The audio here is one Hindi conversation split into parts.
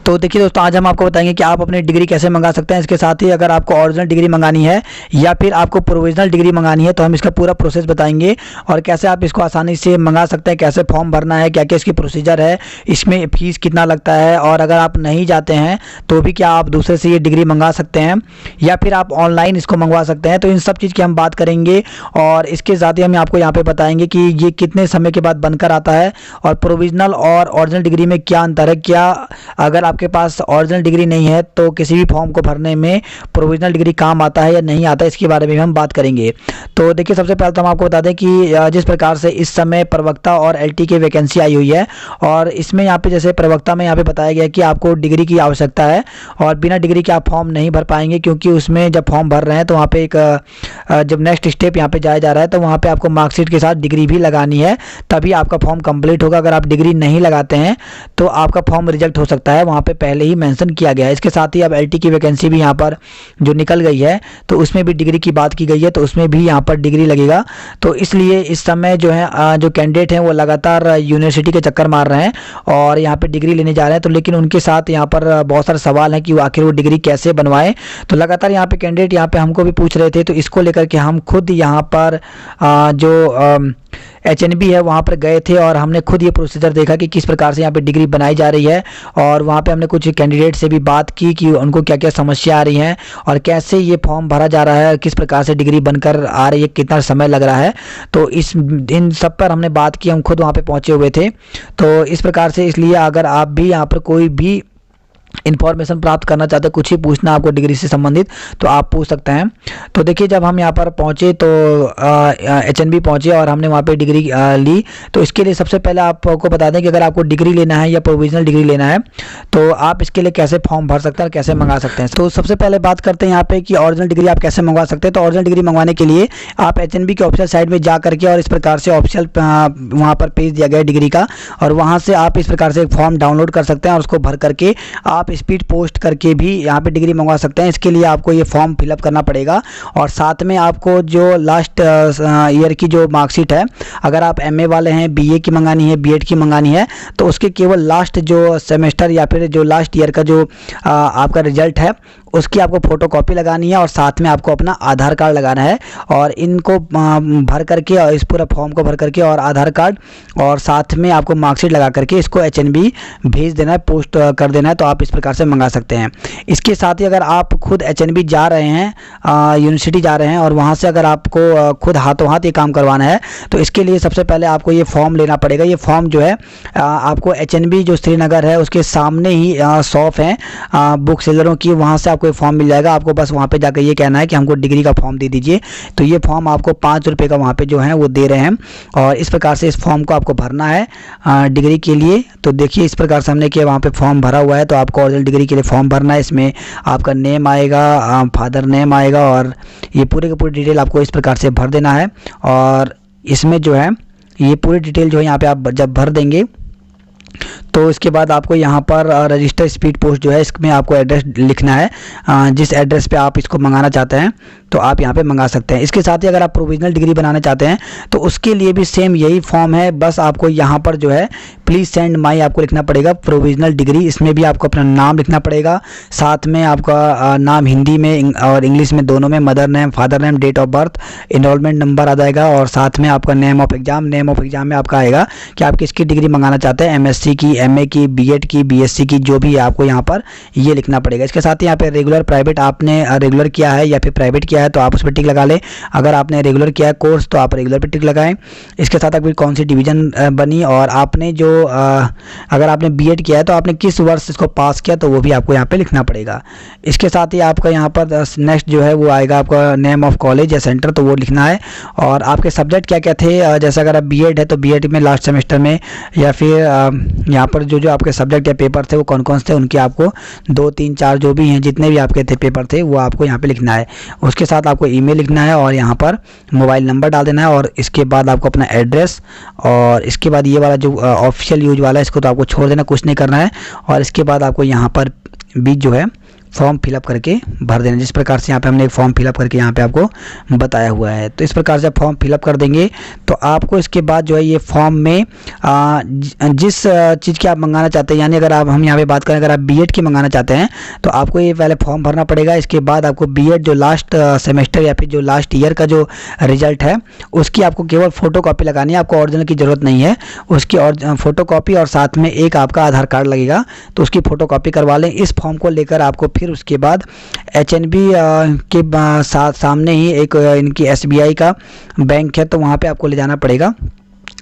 तो देखिए दोस्तों, आज हम आपको बताएंगे कि आप अपनी डिग्री कैसे मंगा सकते हैं। इसके साथ ही अगर आपको ओरिजिनल डिग्री मंगानी है या फिर आपको प्रोविजनल डिग्री मंगानी है तो हम इसका पूरा प्रोसेस बताएंगे और कैसे आप इसको आसानी से मंगा सकते हैं, कैसे फॉर्म भरना है, क्या क्या इसकी प्रोसीजर है, इसमें फ़ीस कितना लगता है, और अगर आप नहीं जाते हैं तो भी क्या आप दूसरे से ये डिग्री मंगा सकते हैं या फिर आप ऑनलाइन इसको मंगवा सकते हैं। तो इन सब चीज़ की हम बात करेंगे और इसके साथ ही हम आपको यहाँ पे बताएंगे कि ये कितने समय के बाद बनकर आता है और प्रोविजनल और ओरिजिनल डिग्री में क्या अंतर है। क्या अगर आपके पास ओरिजिनल डिग्री नहीं है तो किसी भी फॉर्म को भरने में प्रोविजनल डिग्री काम आता है या नहीं आता है, इसके बारे में हम बात करेंगे। तो देखिए, सबसे पहले तो हम आपको बता दें कि जिस प्रकार से इस समय प्रवक्ता और एलटी की वैकेंसी आई हुई है और इसमें यहाँ पे जैसे प्रवक्ता में यहाँ पे बताया गया कि आपको डिग्री की आवश्यकता है और बिना डिग्री के आप फॉर्म नहीं भर पाएंगे, क्योंकि उसमें जब फॉर्म भर रहे हैं तो वहाँ पे एक जब नेक्स्ट स्टेप यहाँ पे जाया जा रहा है तो वहाँ पे आपको मार्कशीट के साथ डिग्री भी लगानी है, तभी आपका फॉर्म कंप्लीट होगा। अगर आप डिग्री नहीं लगाते हैं तो आपका फॉर्म रिजेक्ट हो सकता है, वहाँ पे पहले ही मेंशन किया गया है। इसके साथ ही अब एलटी की वैकेंसी भी यहाँ पर जो निकल गई है तो उसमें भी डिग्री की बात की गई है, तो उसमें भी यहाँ पर डिग्री लगेगा। तो इसलिए इस समय जो है जो कैंडिडेट हैं वो लगातार यूनिवर्सिटी के चक्कर मार रहे हैं और यहाँ पे डिग्री लेने जा रहे हैं। तो लेकिन उनके साथ यहाँ पर बहुत सारे सवाल हैं कि आखिर वो डिग्री कैसे बनवाएं। तो लगातार यहाँ पे कैंडिडेट यहाँ पे हमको भी पूछ रहे थे, तो इसको लेकर के हम खुद यहाँ पर जो एचएनबी है वहाँ पर गए थे और हमने खुद ये प्रोसीजर देखा कि किस प्रकार से यहाँ पे डिग्री बनाई जा रही है। और वहाँ पे हमने कुछ कैंडिडेट से भी बात की कि उनको क्या क्या समस्या आ रही हैं और कैसे ये फॉर्म भरा जा रहा है, किस प्रकार से डिग्री बनकर आ रही है, कितना समय लग रहा है। तो इन सब पर हमने बात की, हम खुद वहाँ पे पहुँचे हुए थे। तो इस प्रकार से इसलिए अगर आप भी यहाँ पर कोई भी इन्फॉर्मेशन प्राप्त करना चाहते हैं, कुछ ही पूछना आपको डिग्री से संबंधित, तो आप पूछ सकते हैं। तो देखिए, जब हम यहाँ पर पहुँचे तो एचएनबी पहुँचे और हमने वहाँ पे डिग्री ली। तो इसके लिए सबसे पहले आपको बता दें कि अगर आपको डिग्री लेना है या प्रोविजनल डिग्री लेना है तो आप इसके लिए कैसे फॉर्म भर सकते हैं और कैसे मंगा सकते हैं। तो सबसे पहले बात करते हैं यहाँ पे कि ओरिजिनल डिग्री आप कैसे मंगवा सकते हैं। तो ओरिजिनल डिग्री मंगवाने के लिए आप एचएनबी के ऑफिशियल साइट में जा करके और इस प्रकार से ऑफिशियल वहाँ पर पेज दिया गया है डिग्री का, और वहाँ से आप इस प्रकार से एक फॉर्म डाउनलोड कर सकते हैं और उसको भर करके आप स्पीड पोस्ट करके भी यहाँ पे डिग्री मंगवा सकते हैं। इसके लिए आपको ये फॉर्म फिलअप करना पड़ेगा और साथ में आपको जो लास्ट ईयर की जो मार्कशीट है, अगर आप एमए वाले हैं, बीए की मंगानी है, बीएड की मंगानी है, तो उसके केवल लास्ट जो सेमेस्टर या फिर जो लास्ट ईयर का जो आपका रिजल्ट है उसकी आपको फ़ोटोकॉपी लगानी है और साथ में आपको अपना आधार कार्ड लगाना है। और इनको भर करके और इस पूरा फॉर्म को भर करके और आधार कार्ड और साथ में आपको मार्कशीट लगा करके इसको एचएनबी भेज देना है, पोस्ट कर देना है। तो आप इस प्रकार से मंगा सकते हैं। इसके साथ ही अगर आप खुद एचएनबी जा रहे हैं, यूनिवर्सिटी जा रहे हैं और वहाँ से अगर आपको खुद हाथों हाथ ये काम करवाना है तो इसके लिए सबसे पहले आपको ये फॉर्म लेना पड़ेगा। ये फॉर्म जो है आपको एचएनबी जो श्रीनगर है उसके सामने ही शॉप है बुक सेलरों की, वहाँ से आपको फॉर्म मिल जाएगा। आपको बस वहाँ पे जाकर ये कहना है कि हमको डिग्री का फॉर्म दे दीजिए, तो ये फॉर्म आपको 5 रुपये का वहाँ पे जो है वो दे रहे हैं और इस प्रकार से इस फॉर्म को आपको भरना है डिग्री के लिए। तो देखिए, इस प्रकार से हमने किया, वहाँ पे फॉर्म भरा हुआ है। तो आपको ओरिजिनल डिग्री के लिए फॉर्म भरना है। इसमें आपका नेम आएगा, फादर नेम आएगा और ये पूरे की पूरी डिटेल आपको इस प्रकार से भर देना है। और इसमें जो है ये पूरी डिटेल जो है यहाँ पे आप जब भर देंगे तो इसके बाद आपको यहाँ पर रजिस्टर स्पीड पोस्ट जो है इसमें आपको एड्रेस लिखना है। जिस एड्रेस पे आप इसको मंगाना चाहते हैं तो आप यहाँ पे मंगा सकते हैं। इसके साथ ही अगर आप प्रोविजनल डिग्री बनाना चाहते हैं तो उसके लिए भी सेम यही फॉर्म है, बस आपको यहाँ पर जो है प्लीज़ सेंड माई आपको लिखना पड़ेगा प्रोविजनल डिग्री। इसमें भी आपको अपना नाम लिखना पड़ेगा, साथ में आपका नाम हिंदी में और इंग्लिश में दोनों में, mother name, father name, date of birth, enrolment number आ जाएगा और साथ में आपका नेम ऑफ एग्ज़ाम में आपका आएगा कि आप किसकी डिग्री मंगाना चाहते हैं, एमएससी की, एमए की, बीएड की, बीएससी की, जो भी आपको यहाँ पर ये लिखना पड़ेगा। इसके साथ ही यहाँ पे रेगुलर प्राइवेट आपने रेगुलर किया है या फिर प्राइवेट किया है तो आप उस पर टिक लगा लें। अगर आपने रेगुलर किया है कोर्स तो आप रेगुलर पे टिक लगाएं। इसके साथ आपकी कौन सी डिवीज़न बनी और आपने जो अगर आपने बीएड किया है तो आपने किस वर्ष इसको पास किया तो वो भी आपको यहाँ पे लिखना पड़ेगा। इसके साथ ही आपका यहाँ पर नेक्स्ट जो है वो आएगा आपका नेम ऑफ कॉलेज या सेंटर, तो वो लिखना है। और आपके सब्जेक्ट क्या क्या थे, जैसे अगर आप बीएड है तो बीएड में लास्ट सेमेस्टर में या फिर यहाँ पर जो आपके सब्जेक्ट या पेपर थे वो कौन कौन से थे, उनके आपको 2, 3, 4 जो भी हैं जितने भी आपके थे पेपर थे वो आपको यहाँ पे लिखना है। उसके साथ आपको ईमेल लिखना है और यहाँ पर मोबाइल नंबर डाल देना है और इसके बाद आपको अपना एड्रेस और इसके बाद ये वाला जो ऑफिशियल यूज वाला है इसको तो आपको छोड़ देना, कुछ नहीं करना है। और इसके बाद आपको यहाँ पर भी जो है फॉर्म फिलअप करके भर देना। जिस प्रकार से यहाँ पे हमने एक फॉर्म फिलअप करके यहाँ पे आपको बताया हुआ है। तो इस प्रकार से फॉर्म फिलअप कर देंगे तो आपको इसके बाद जो है ये फॉर्म में जिस चीज़ की आप मंगाना चाहते हैं, यानी अगर आप हम यहाँ पे बात करें अगर आप बीएड की मंगाना चाहते हैं तो आपको ये पहले फॉर्म भरना पड़ेगा। इसके बाद आपको बीएड जो लास्ट सेमेस्टर या फिर जो लास्ट ईयर का जो रिजल्ट है उसकी आपको केवल फ़ोटोकॉपी लगानी है, आपको ओरिजिनल की ज़रूरत नहीं है। उसकी और फ़ोटोकॉपी और साथ में एक आपका आधार कार्ड लगेगा, तो उसकी फ़ोटोकॉपी करवा लें। इस फॉर्म को लेकर आपको फिर उसके बाद एचएनबी के साथ सामने ही एक इनकी एसबीआई का बैंक है, तो वहाँ पे आपको ले जाना पड़ेगा,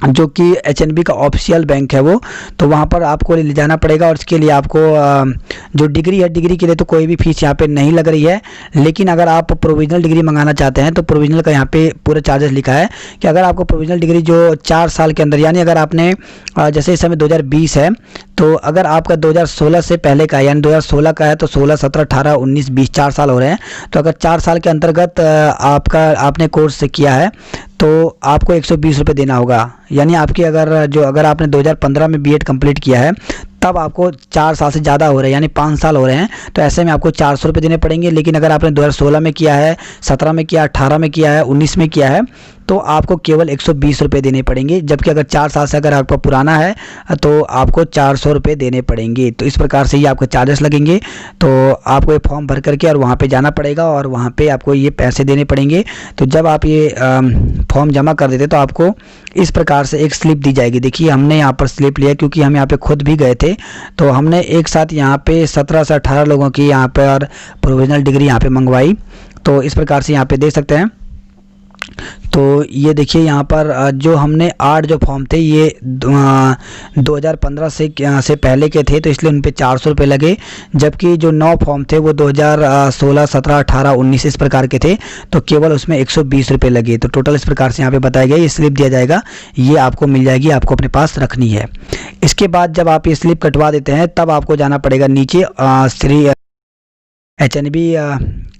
जो कि एचएनबी का ऑफिशियल बैंक है वो, तो वहाँ पर आपको ले जाना पड़ेगा। और इसके लिए आपको जो डिग्री है, डिग्री के लिए तो कोई भी फीस यहाँ पे नहीं लग रही है। लेकिन अगर आप प्रोविजनल डिग्री मंगाना चाहते हैं तो प्रोविजनल का यहाँ पे पूरा चार्जेस लिखा है कि अगर आपको प्रोविजनल डिग्री जो 4 साल के अंदर, यानी अगर आपने जैसे इस समय 2020 है तो अगर आपका 2016 से पहले का है, यानी 2016 का है तो 16, 17, 18, 19, 20 4 साल हो रहे हैं, तो अगर 4 साल के अंतर्गत आपने कोर्स किया है तो आपको 120 रुपये देना होगा। यानी आपकी अगर आपने 2015 में बीएड कंप्लीट किया है तब आपको 4 साल से ज़्यादा हो रहे हैं, यानी 5 साल हो रहे हैं, तो ऐसे में आपको 400 रुपये देने पड़ेंगे। लेकिन अगर आपने 2016 में किया है, 17 में किया, 18 में किया है, 19 में किया है तो आपको केवल 120 रुपये देने पड़ेंगे। जबकि अगर 4 साल से अगर आपका पुराना है तो आपको 400 रुपये देने पड़ेंगे। तो इस प्रकार से ये आपके चार्जेस लगेंगे। तो आपको ये फॉर्म भर करके और वहाँ पे जाना पड़ेगा और वहाँ पे आपको ये पैसे देने पड़ेंगे। तो जब आप ये फॉर्म जमा कर देते तो आपको इस प्रकार से एक स्लिप दी जाएगी। देखिए हमने यहाँ पर स्लिप लिया क्योंकि हम यहाँ पे खुद भी गए थे, तो हमने एक साथ यहाँ पे 17 से 18 लोगों की यहाँ पर प्रोविजनल डिग्री यहाँ पे मंगवाई। तो इस प्रकार से यहाँ पे देख सकते हैं। तो ये देखिए यहाँ पर जो हमने 8 जो फॉर्म थे ये 2015 से पहले के थे, तो इसलिए उन पे 400 रुपये लगे। जबकि जो 9 फॉर्म थे वो 2016, 17, 18, 19 इस प्रकार के थे, तो केवल उसमें 120 रुपये लगे। तो टोटल इस प्रकार से यहाँ पे बताया गया, ये स्लिप दिया जाएगा, ये आपको मिल जाएगी, आपको अपने पास रखनी है। इसके बाद जब आप ये स्लिप कटवा देते हैं तब आपको जाना पड़ेगा नीचे श्री एचएनबी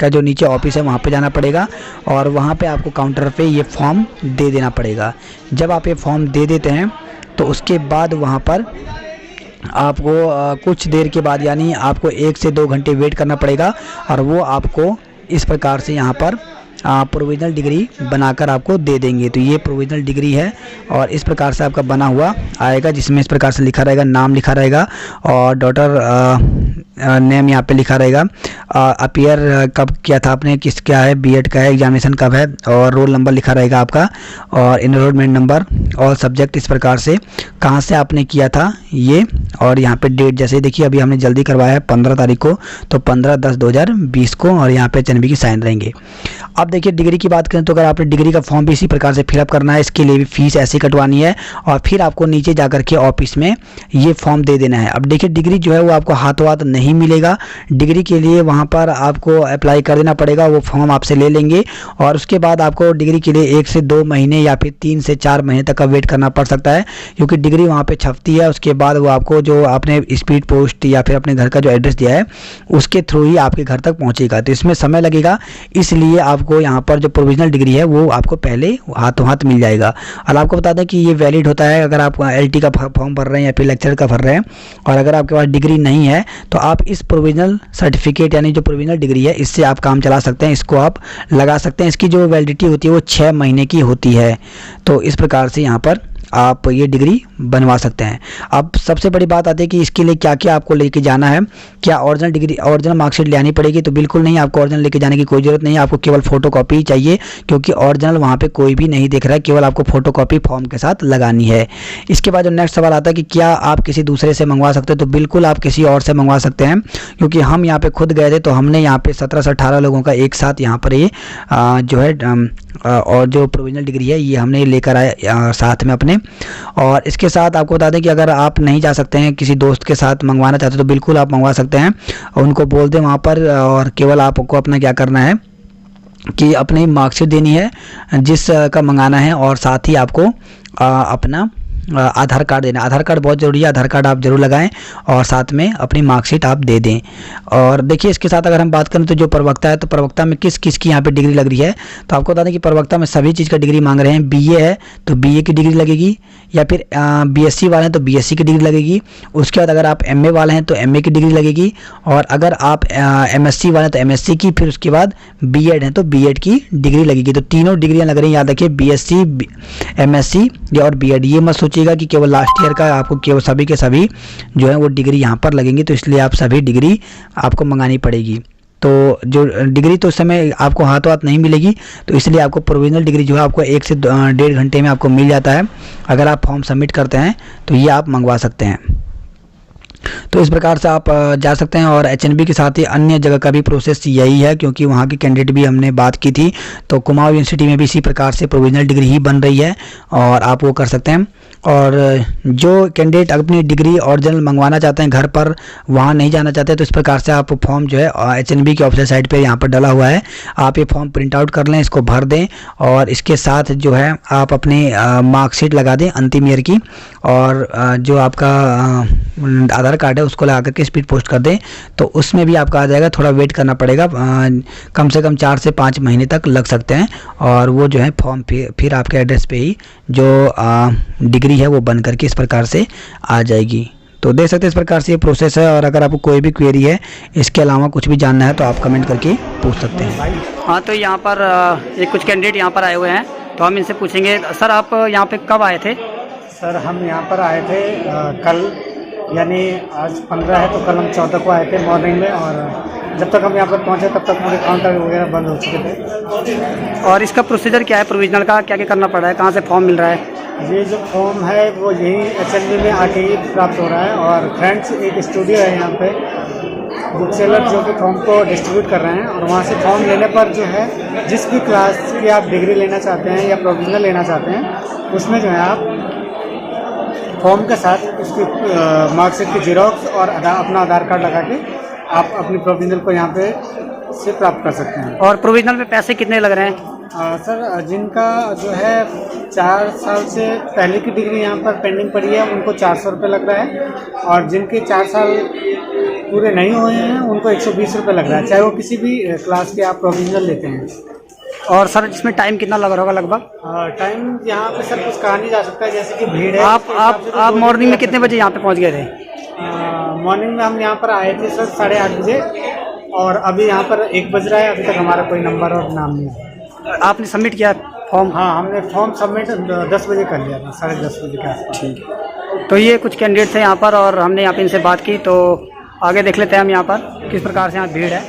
का जो नीचे ऑफिस है वहाँ पे जाना पड़ेगा और वहाँ पे आपको काउंटर पे ये फॉर्म दे देना पड़ेगा। जब आप ये फॉर्म दे देते हैं तो उसके बाद वहाँ पर आपको कुछ देर के बाद, यानी आपको 1 से 2 घंटे वेट करना पड़ेगा और वो आपको इस प्रकार से यहाँ पर प्रोविजनल डिग्री बनाकर आपको दे देंगे। तो ये प्रोविजनल डिग्री है और इस प्रकार से आपका बना हुआ आएगा, जिसमें इस प्रकार से लिखा रहेगा, नाम लिखा रहेगा और डॉटर नेम यहाँ पे लिखा रहेगा, अपीयर कब किया था आपने, किस क्या है, बीएड का है, एग्जामिनेशन कब है और रोल नंबर लिखा रहेगा आपका और इनरोलमेंट नंबर और सब्जेक्ट, इस प्रकार से कहाँ से आपने किया था ये, और यहाँ पे डेट, जैसे देखिए अभी हमने जल्दी करवाया है 15 तारीख को, तो 15/10/2020 को, और यहाँ पे एचएनबी की साइन रहेंगे। अब देखिए डिग्री की बात करें तो अगर आपने डिग्री का फॉर्म भी इसी प्रकार से फिलअप करना है, इसके लिए भी फीस ऐसी कटवानी है और फिर आपको नीचे जा कर के ऑफिस में ये फॉर्म दे देना है। अब देखिए डिग्री जो है वो आपको हाथों हाथ नहीं मिलेगा, डिग्री के लिए वहाँ पर आपको अप्लाई कर देना पड़ेगा, वो फॉर्म आपसे ले लेंगे और उसके बाद आपको डिग्री के लिए 1 से 2 महीने या फिर 3 से 4 महीने तक का वेट करना पड़ सकता है, क्योंकि डिग्री वहाँ पे छपती है। उसके बाद वो आपको जो आपने स्पीड पोस्ट या फिर अपने घर का जो एड्रेस दिया है उसके थ्रू ही आपके घर तक पहुँचेगा, तो इसमें समय लगेगा। इसलिए आपको यहाँ पर जो प्रोविजनल डिग्री है वो आपको पहले हाथों हाथ मिल जाएगा। और आपको बता दें कि ये वैलिड होता है अगर आप एलटी का फॉर्म भर रहे हैं या फिर लेक्चर का भर रहे हैं, और अगर आपके पास डिग्री नहीं है तो आप इस प्रोविजनल सर्टिफिकेट यानी जो प्रोविजनल डिग्री है इससे आप काम चला सकते हैं, इसको आप लगा सकते हैं। इसकी जो वैलिडिटी होती है वो 6 महीने की होती है। तो इस प्रकार से यहाँ पर आप ये डिग्री बनवा सकते हैं। अब सबसे बड़ी बात आती है कि इसके लिए क्या क्या आपको लेके जाना है, क्या ओरिजिनल डिग्री, ओरिजिनल मार्कशीट ले आनी पड़ेगी? तो बिल्कुल नहीं, आपको ओरिजिनल लेके जाने की कोई ज़रूरत नहीं है, आपको केवल फोटोकॉपी चाहिए, क्योंकि ओरिजिनल वहाँ पे कोई भी नहीं दिख रहा है, केवल आपको फोटोकॉपी फॉर्म के साथ लगानी है। इसके बाद जो नेक्स्ट सवाल आता है कि क्या आप किसी दूसरे से मंगवा सकते हो? तो बिल्कुल आप किसी और से मंगवा सकते हैं, क्योंकि हम यहाँ पे खुद गए थे तो हमने यहाँ पे 17 से 18 लोगों का एक साथ यहाँ पर ये जो है और जो प्रोविजनल डिग्री है ये हमने लेकर आए साथ में अपने। और इसके साथ आपको बता दें कि अगर आप नहीं जा सकते हैं, किसी दोस्त के साथ मंगवाना चाहते हो तो बिल्कुल आप मंगवा सकते हैं, उनको बोल दें वहाँ पर, और केवल आपको अपना क्या करना है कि अपनी मार्कशीट देनी है जिस का मंगाना है, और साथ ही आपको अपना आधार कार्ड देना। आधार कार्ड बहुत ज़रूरी है, आधार कार्ड आप जरूर लगाएं और साथ में अपनी मार्कशीट आप दे दें। और देखिए इसके साथ अगर हम बात करें तो जो प्रवक्ता है, तो प्रवक्ता में किस किस की यहाँ पे डिग्री लग रही है, तो आपको बता दें कि प्रवक्ता में सभी चीज़ का डिग्री मांग रहे हैं। बीए है तो बीए की डिग्री लगेगी, या फिर बीएससी वाले हैं तो बीएससी की डिग्री लगेगी। उसके बाद अगर आप एमए वाले हैं तो एमए की डिग्री लगेगी, और अगर आप एमएससी वाले हैं तो एमएससी की, फिर उसके बाद बीएड है तो बीएड की डिग्री लगेगी। तो तीनों डिग्रियां लग रही हैं, याद रखिए, बीएससी, एमएससी और बीएड। ये मत सोचिएगा कि केवल लास्ट ईयर का, आपको केवल सभी के सभी जो है वो डिग्री यहाँ पर लगेंगी, तो इसलिए आप सभी डिग्री आपको मंगानी पड़ेगी। तो जो डिग्री तो उस समय आपको हाथों हाथ नहीं मिलेगी, तो इसलिए आपको प्रोविजनल डिग्री जो है आपको 1 से 1.5 घंटे में आपको मिल जाता है। अगर आप फॉर्म सबमिट करते हैं तो ये आप मंगवा सकते हैं। तो इस प्रकार से आप जा सकते हैं। और एचएनबी के साथ ही अन्य जगह का भी प्रोसेस यही है, क्योंकि वहाँ की कैंडिडेट भी हमने बात की थी, तो कुमाऊं यूनिवर्सिटी में भी इसी प्रकार से प्रोविजनल डिग्री ही बन रही है और आप वो कर सकते हैं। और जो कैंडिडेट अपनी डिग्री ओरिजिनल मंगवाना चाहते हैं घर पर, वहाँ नहीं जाना चाहते, तो इस प्रकार से आप फॉर्म जो है एचएनबी की ऑफिशियल साइट पे यहाँ पर डला हुआ है, आप ये फॉर्म प्रिंट आउट कर लें, इसको भर दें और इसके साथ जो है आप अपनी मार्कशीट लगा दें अंतिम ईयर की, और जो आपका आधार कार्ड है उसको लगा करके स्पीड पोस्ट कर दें, तो उसमें भी आपका आ जाएगा। थोड़ा वेट करना पड़ेगा, कम से कम 4 से 5 महीने तक लग सकते हैं, और वो जो है फॉर्म फिर आपके एड्रेस पे ही जो डिग्री है वो बन करके इस प्रकार से आ जाएगी। तो देख सकते हैं इस प्रकार से ये प्रोसेस है। और अगर आपको कोई भी क्वेरी है, इसके अलावा कुछ भी जानना है, तो आप कमेंट करके पूछ सकते हैं। हाँ, तो यहाँ पर एक कुछ कैंडिडेट यहाँ पर आए हुए हैं, तो हम इनसे पूछेंगे। सर, आप यहाँ पे कब आए थे? सर, हम यहाँ पर आए थे कल, यानी आज 15 है तो कल हम 14 को आए थे मॉर्निंग में, और जब तक हम यहाँ पर पहुँचे तब तक पूरे काउंटर वगैरह बंद हो चुके थे। और इसका प्रोसीजर क्या है प्रोविजनल का, क्या क्या करना पड़ा है, कहाँ से फॉर्म मिल रहा है? ये जो फॉर्म है वो यही एचएनबी में आके ही प्राप्त हो रहा है। और फ्रेंड्स एक स्टूडियो है यहाँ पे, बुक सेलर जो कि फॉर्म को डिस्ट्रीब्यूट कर रहे हैं, और वहाँ से फॉर्म लेने पर जो है जिस भी क्लास की आप डिग्री लेना चाहते हैं या प्रोविजनल लेना चाहते हैं, उसमें जो है आप फॉर्म के साथ उसकी मार्कशीट की जेरॉक्स और अपना आधार कार्ड लगा के आप अपनी प्रोविजनल को यहाँ पे से प्राप्त कर सकते हैं। और प्रोविजनल में पैसे कितने लग रहे हैं? सर, जिनका जो है 4 साल से पहले की डिग्री यहाँ पर पेंडिंग पड़ी है, उनको 400 रुपये लग रहा है, और जिनके 4 साल पूरे नहीं हुए हैं उनको 120 रुपये लग रहा है, चाहे वो किसी भी क्लास के आप प्रोविजनल लेते हैं। और सर, इसमें टाइम कितना लग रहा होगा लगभग? टाइम यहाँ पे सर कुछ कहा नहीं जा सकता, जैसे कि भीड़ है। आप मॉर्निंग में कितने बजे यहाँ पे पहुँच गए थे? मॉर्निंग में हम यहाँ पर आए थे सर 8:30 बजे, और अभी यहाँ पर 1 बज रहा है, अभी तक हमारा कोई नंबर और नाम नहीं है। आपने सबमिट किया फॉर्म? हाँ, हमने फॉर्म सबमिट 10 बजे कर लिया था, 10:30 बजे के आसपास। ठीक। तो ये कुछ कैंडिडेट थे यहाँ पर, और हमने यहाँ पे इनसे बात की, तो आगे देख लेते हैं हम यहाँ पर किस प्रकार से यहाँ भीड़ है।